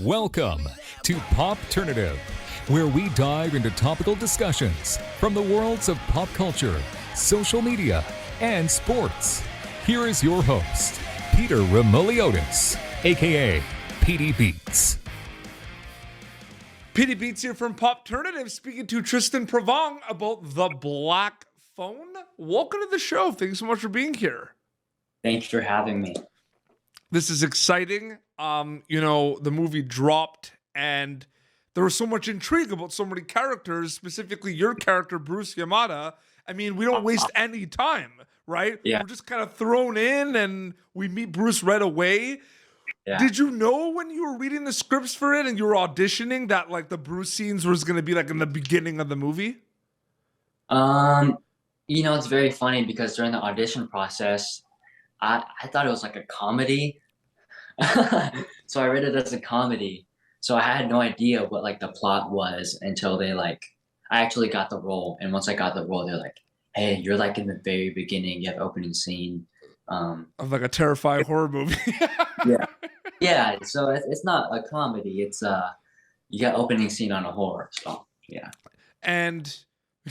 Welcome to Popternative, where we dive into topical discussions from the worlds of pop culture, social media, and sports. Here is your host, Peter Remoliotis, aka PD Beats. PD Beats here from Popternative, speaking to Tristan Pravong about the Black Phone. Welcome to the show. Thanks so much for being here. Thanks for having me. This is exciting. The movie dropped and there was so much intrigue about so many characters, specifically your character, Bruce Yamada. I mean, we don't waste any time, right? Yeah. We're just kind of thrown in and we meet Bruce right away. Yeah. Did you know when you were reading the scripts for it and you were auditioning that like the Bruce scenes was going to be like in the beginning of the movie? It's very funny because during the audition process, I thought it was like a comedy. So I read it as a comedy. So I had no idea what like the plot was until I actually got the role. And once I got the role, they're like, hey, you're like in the very beginning, you have opening scene. Of like a terrifying horror movie. Yeah. Yeah. So it's not a comedy. It's you got opening scene on a horror. So yeah. And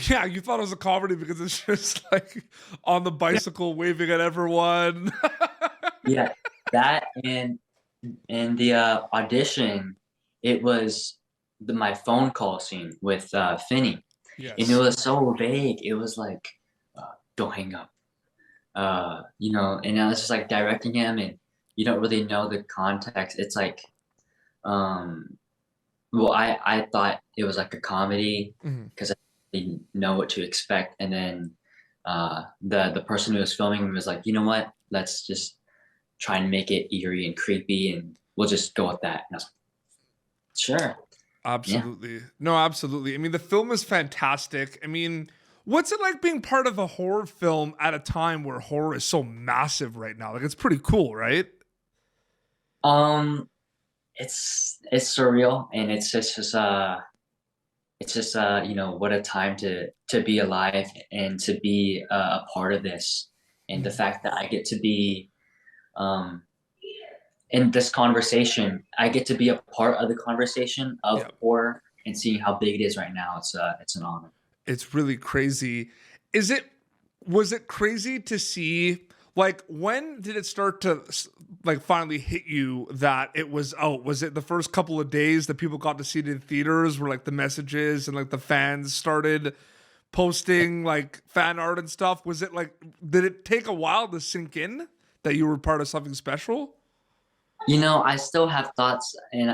yeah, you thought it was a comedy because it's just like on the bicycle waving at everyone. Yeah, that and the audition, it was my phone call scene with Finney. Yes. And it was so vague. It was like, don't hang up. And I was just like directing him, and you don't really know the context. It's like, I thought it was like a comedy because I didn't know what to expect. And then the person who was filming was like, you know what? Let's just try and make it eerie and creepy, and we'll just go with that. And I was like, sure. Absolutely. Yeah. No, absolutely. I mean, the film is fantastic. I mean, what's it like being part of a horror film at a time where horror is so massive right now? Like, it's pretty cool, right? It's surreal, and it's just what a time to be alive and to be a part of this, and the fact that I get to be in this conversation, I get to be a part of the conversation of horror and seeing how big it is right now. It's an honor. It's really crazy. Was it crazy to see, like, when did it start to like finally hit you that it was out? Was it the first couple of days that people got to see it in theaters where like the messages and like the fans started posting like fan art and stuff? Was it like, did it take a while to sink in that you were part of something special? I still have thoughts, and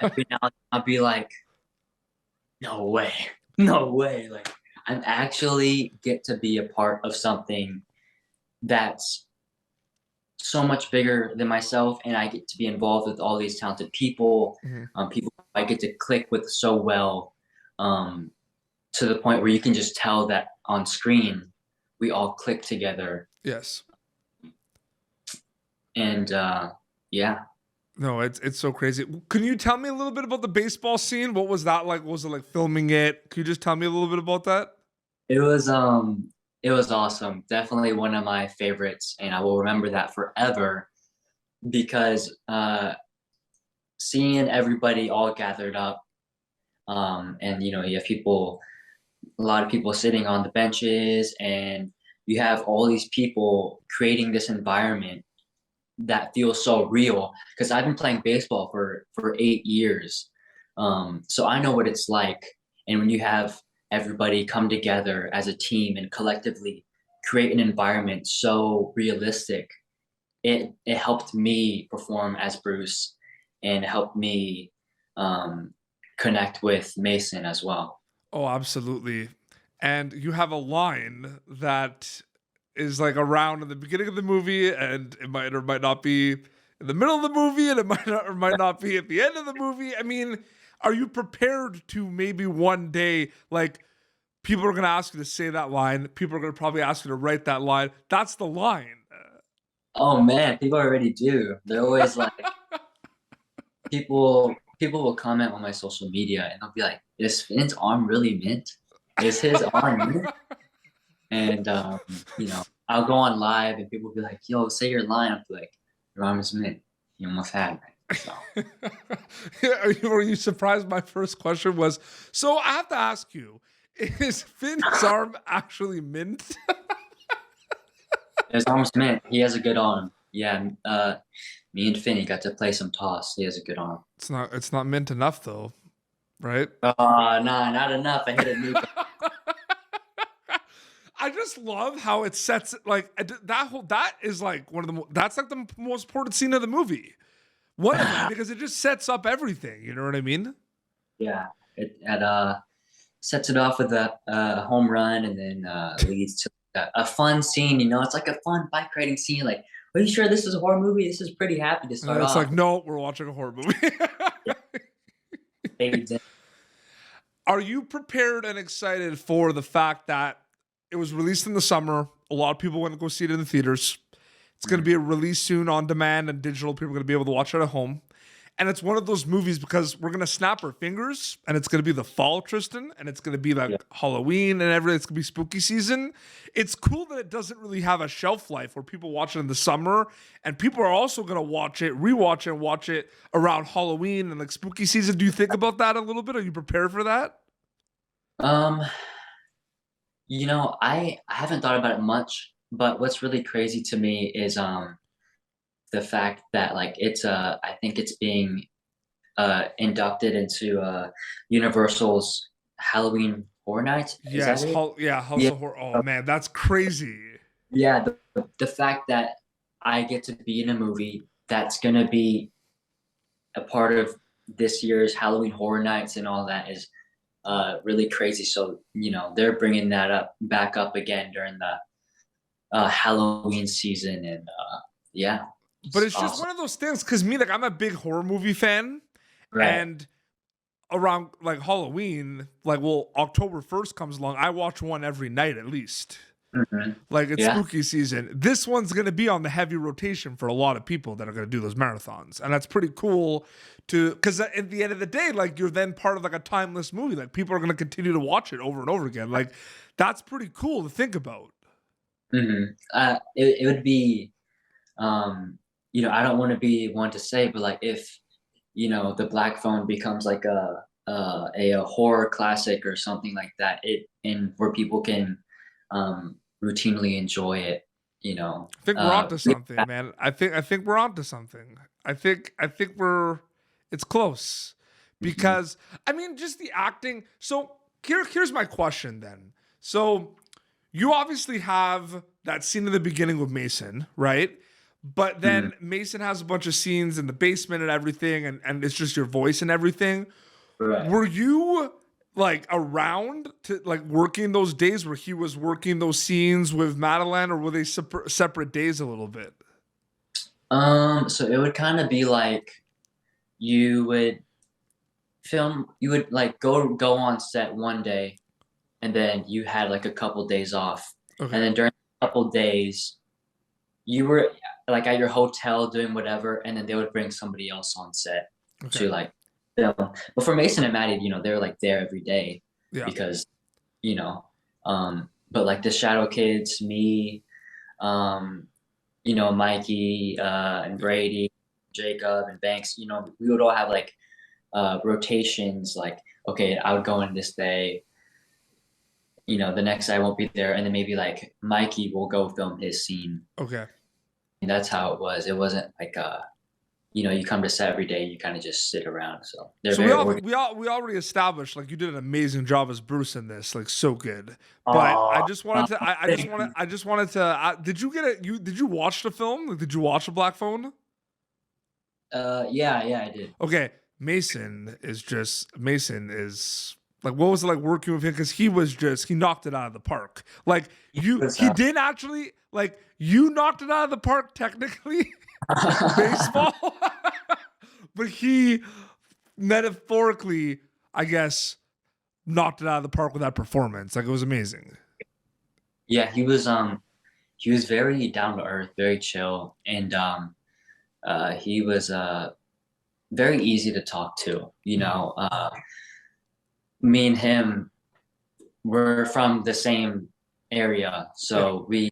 every now I'll be like, no way. Like, I'm actually get to be a part of something that's so much bigger than myself, and I get to be involved with all these talented people, people I get to click with so well, to the point where you can just tell that on screen we all click together. Yes. And yeah. No, it's so crazy. Can you tell me a little bit about the baseball scene? What was that like? Was it like filming it? Can you just tell me a little bit about that? It was awesome. Definitely one of my favorites, and I will remember that forever because seeing everybody all gathered up, and you have a lot of people sitting on the benches, and you have all these people creating this environment that feels so real, because I've been playing baseball for 8 years. So I know what it's like. And when you have everybody come together as a team and collectively create an environment so realistic, it helped me perform as Bruce, and helped me connect with Mason as well. Oh, absolutely. And you have a line that is like around in the beginning of the movie, and it might or might not be in the middle of the movie, and it might not or might not be at the end of the movie. I mean, are you prepared to maybe one day, like, people are going to ask you to say that line, people are going to probably ask you to write that line? That's the line. Oh man, people already do. They're always like, people will comment on my social media, and they'll be like, is Finn's arm really mint? Is his arm mint? And I'll go on live, and people will be like, yo, say your line. I'll be like, your arm is mint. You almost had it. So Were you surprised? My first question was, so I have to ask you, is Finn's arm actually mint? his arm's mint. He has a good arm. Yeah, me and Finney got to play some toss. He has a good arm. It's not mint enough though, right? Nah, not enough. I hit a nuke. I just love how it sets like that is like one of the that's like the most important scene of the movie. One of them, because it just sets up everything. You know what I mean? Yeah, it sets it off with a home run, and then leads to a fun scene. You know, it's like a fun bike riding scene. Like, are you sure this is a horror movie? This is pretty happy to And start then it's off. like, no, we're watching a horror movie. Fades in. Are you prepared and excited for the fact that it was released in the summer? A lot of people went to go see it in the theaters. It's going to be a release soon on demand and digital. People are going to be able to watch it at home. And it's one of those movies because we're going to snap our fingers and it's going to be the fall, Tristan, and it's going to be like Halloween and everything. It's going to be spooky season. It's cool that it doesn't really have a shelf life where people watch it in the summer and people are also going to watch it, rewatch it, and watch it around Halloween and like spooky season. Do you think about that a little bit? Are you prepared for that? Um, I haven't thought about it much, but what's really crazy to me is the fact that like it's I think it's being inducted into Universal's Halloween Horror Nights. Is Yes. that it? House Yeah. of Horror. Oh man, that's crazy. Yeah, the fact that I get to be in a movie that's gonna be a part of this year's Halloween Horror Nights and all that is really crazy. So they're bringing that back up again during the Halloween season, and yeah, But it's just awesome. one of those things because me, like, I'm a big horror movie fan, Right. and around like Halloween, like, well, October 1st comes along, I watch one every night at least. Mhm. Like, it's Yeah. spooky season. This one's going to be on the heavy rotation for a lot of people that are going to do those marathons. And that's pretty cool because at the end of the day, like, you're then part of like a timeless movie. Like, people are going to continue to watch it over and over again. Like, that's pretty cool to think about. It would be, I don't want to be one to say, but like if the Black Phone becomes like a horror classic or something like that, and where people can routinely enjoy it. I think we're onto something, man. I think we're onto something. I think it's close because I mean, just the acting. So here's my question then. So you obviously have that scene in the beginning with Mason, right? But then Mason has a bunch of scenes in the basement and everything, and it's just your voice and everything. Right. Were you like around to like working those days where he was working those scenes with Madeline, or were they separate days a little bit? So it would kind of be like you would like go on set one day, and then you had like a couple days off, Okay. and then during a couple days, you were like at your hotel doing whatever, and then they would bring somebody else on set to like film. But for Mason and Maddie, they were like there every day because, but like the Shadow Kids, me, Mikey, and Brady, Jacob, and Banks, we would all have like rotations. Like, okay, I would go in this day. The next day I won't be there, and then maybe like Mikey will go film his scene. Okay. And that's how it was. It wasn't like you come to set every day and you kind of just sit around. So they're So very we already established like you did an amazing job as Bruce in this, like so good. But I just wanted to I just wanted to did you get it? Did you watch the film? Like, did you watch The Black Phone? Yeah, I did. Okay, Mason is like, what was it like working with him? Because he knocked it out of the park. Like he did actually, like, you knocked it out of the park technically, baseball, but he metaphorically, I guess, knocked it out of the park with that performance. Like, it was amazing. Yeah, he was very down to earth, very chill, and he was very easy to talk to. Me and him were from the same area, so we,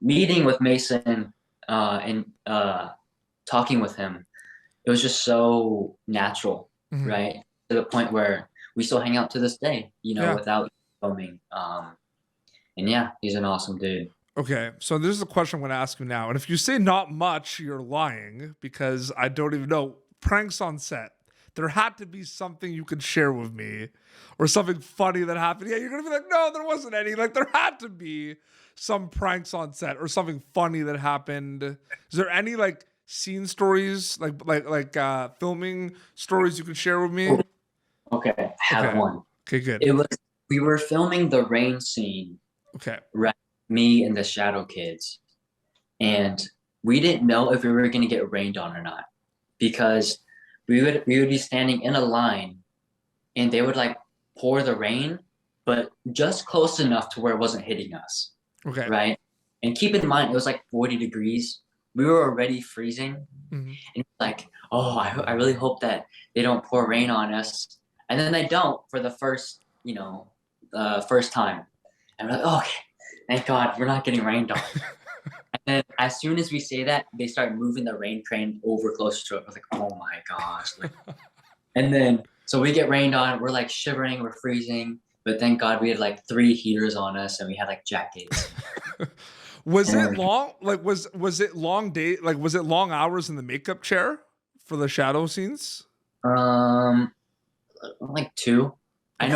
meeting with Mason and talking with him, it was just so natural, Mhm. right? To the point where we still hang out to this day, Yeah. without filming. And yeah, he's an awesome dude. Okay, so this is a question I'm going to ask you now. And if you say not much, you're lying because I don't even know. Pranks on set. There had to be something you could share with me or something funny that happened. Yeah, you're going to be like, no, there wasn't any. Like, there had to be some pranks on set or something funny that happened. Is there any like scene stories, filming stories you could share with me? Oh, okay, I have Okay. one. Okay, good. It was We were filming the rain scene, Okay. right? Me and the Shadow Kids, and we didn't know if we were going to get rained on or not because we would be standing in a line, and they would like pour the rain, but just close enough to where it wasn't hitting us, Okay. right? And keep in mind, it was like 40 degrees. We were already freezing, Mhm. and like, oh, I really hope that they don't pour rain on us. And then they don't for the first, first time. And we're like, oh, okay, thank God we're not getting rained on. And then as soon as we say that, they start moving the rain crane over closer to it. We're like, oh my gosh. And then, so we get rained on. We're like shivering, we're freezing. But thank God we had like 3 heaters on us and we had like jackets. Was it And long? Like, was it long day? Like, was it long hours in the makeup chair for the shadow scenes? um, like 2. I Okay.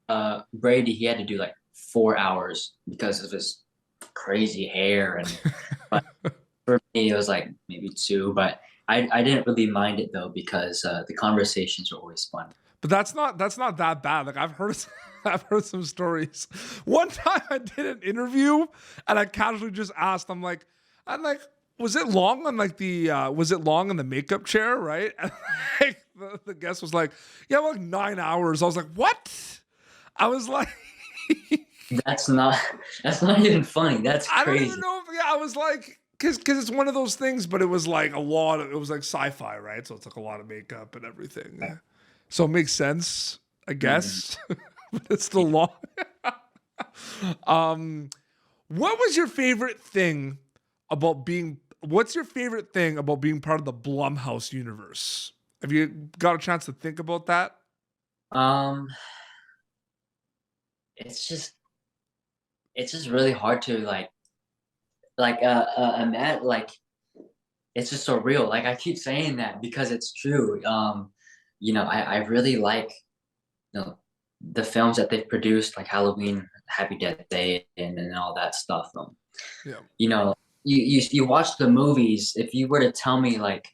know. Brady, he had to do like 4 hours because of his crazy hair, and but for me it was like maybe 2. But I didn't really mind it though because the conversations were always fun. But that's not that bad. Like I've heard I've heard some stories. One time I did an interview and I casually just asked, I'm like, was it long on like the was it long in the makeup chair, right? And like, the guest was like, yeah, like 9 hours. I was like, what? I was like, That's not that's not even funny. That's I don't even crazy. know if, yeah, I was like, because it's one of those things, but it was like it was like sci-fi, right? So it's like a lot of makeup and everything. So it makes sense, I Mhm. guess, but it's still long. um, what was your favorite thing what's your favorite thing about being part of the Blumhouse universe? Have you got a chance to think about that? Um, it's just it's just really hard to like it's just so real. Like I keep saying that because it's true. I really like the films that they've produced, like Halloween, Happy Death Day, and all that stuff. Yeah. You know, you watch the movies. If you were to tell me like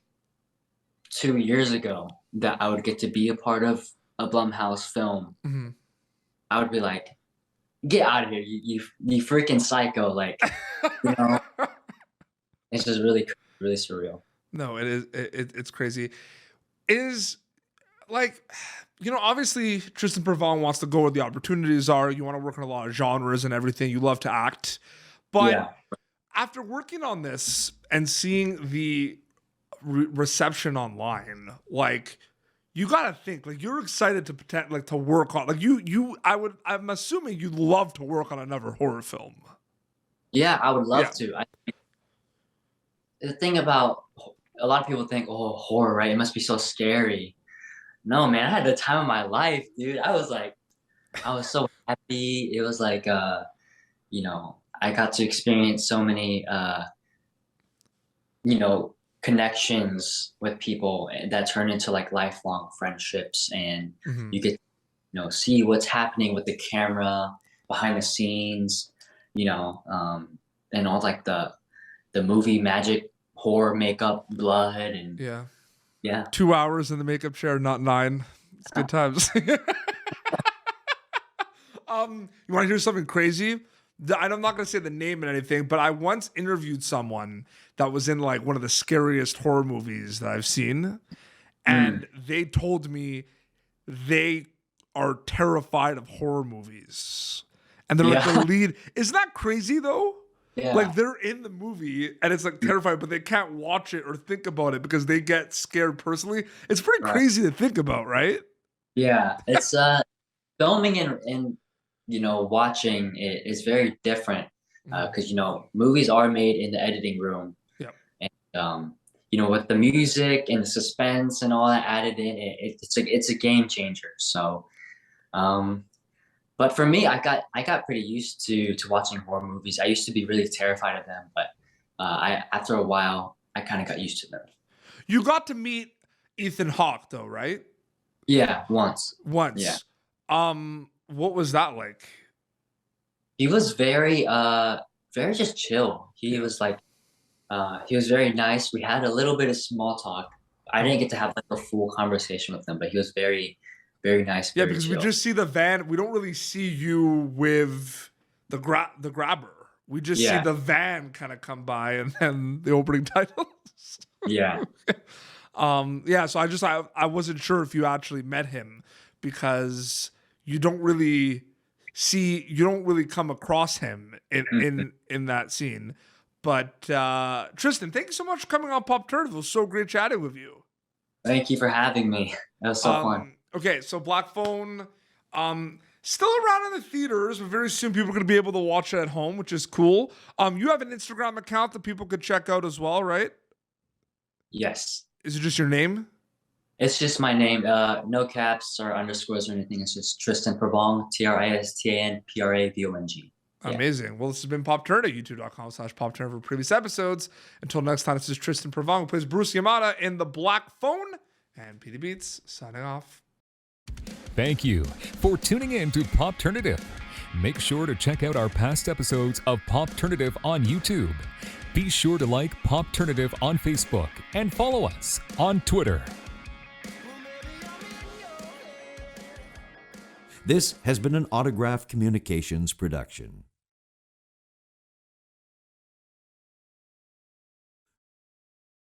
2 years ago that I would get to be a part of a Blumhouse film, Mhm. I would be like, "Get out of here, you freaking psycho!" Like, you know, it's just really surreal. No, it is. It's crazy. Is like, obviously Tristan Pravong wants to go where the opportunities are. You want to work in a lot of genres and everything. You love to act, but Yeah. after working on this and seeing the reception online, like you gotta think like you're excited to pretend like to work on like I'm assuming you'd love to work on another horror film. Yeah, I would Yeah. love to. The thing about a lot of people think, oh, horror, right? It must be so scary. No, man, I had the time of my life, dude. I was so happy. It was like, I got to experience so many, connections with people that turn into like lifelong friendships, and Hmm. you get, see what's happening with the camera behind the scenes, you know, and all like the movie magic, horror makeup, blood, and Yeah. yeah. 2 hours in the makeup chair, not 9. It's good times. You want to hear something crazy? I'm not going to say the name and anything, but I once interviewed someone that was in like one of the scariest horror movies that I've seen, Mm, and they told me they are terrified of horror movies, and they're like the yeah, lead. Isn't that crazy though? yeah, Like they're in the movie and it's like terrifying, but they can't watch it or think about it because they get scared personally. It's pretty right. crazy to think about, right? Yeah, it's filming and watching it is very different Mhm. because movies are made in the editing room, Yeah. and with the music and the suspense and all that added in, it's a game changer. So, but for me, I got pretty used to watching horror movies. I used to be really terrified of them, but I after a while, I kind of got used to them. You got to meet Ethan Hawke though, right? Yeah, once. Yeah. Once. What was that like? He was very just chill. He was very nice. We had a little bit of small talk. I didn't get to have like a full conversation with him, but he was very, very nice. Yeah, Very because chill. we just see the van. We don't really see you with the grabber. We just see the van kind of come by and then the opening titles. Yeah. Yeah, so I wasn't sure if you actually met him because you don't really come across him in that scene. But Tristan, thank you so much for coming on Popternative. It was so great chatting with you. Thank you for having me. That was so fun. Okay, so Black Phone, still around in the theaters, but very soon people are going to be able to watch it at home, which is cool. You have an Instagram account that people could check out as well, right? Yes. Is it just your name? It's just my name. No caps or underscores or anything. It's just Tristan Pravong, Tristan Pravong. Yeah. Amazing. Well, this has been Popternative, youtube.com/Popternative for previous episodes. Until next time, this is Tristan Pravong, who plays Bruce Yamada in The Black Phone, and PD Beats signing off. Thank you for tuning in to Popternative. Make sure to check out our past episodes of Popternative on YouTube. Be sure to like Popternative on Facebook and follow us on Twitter. This has been an Autograph Communications production.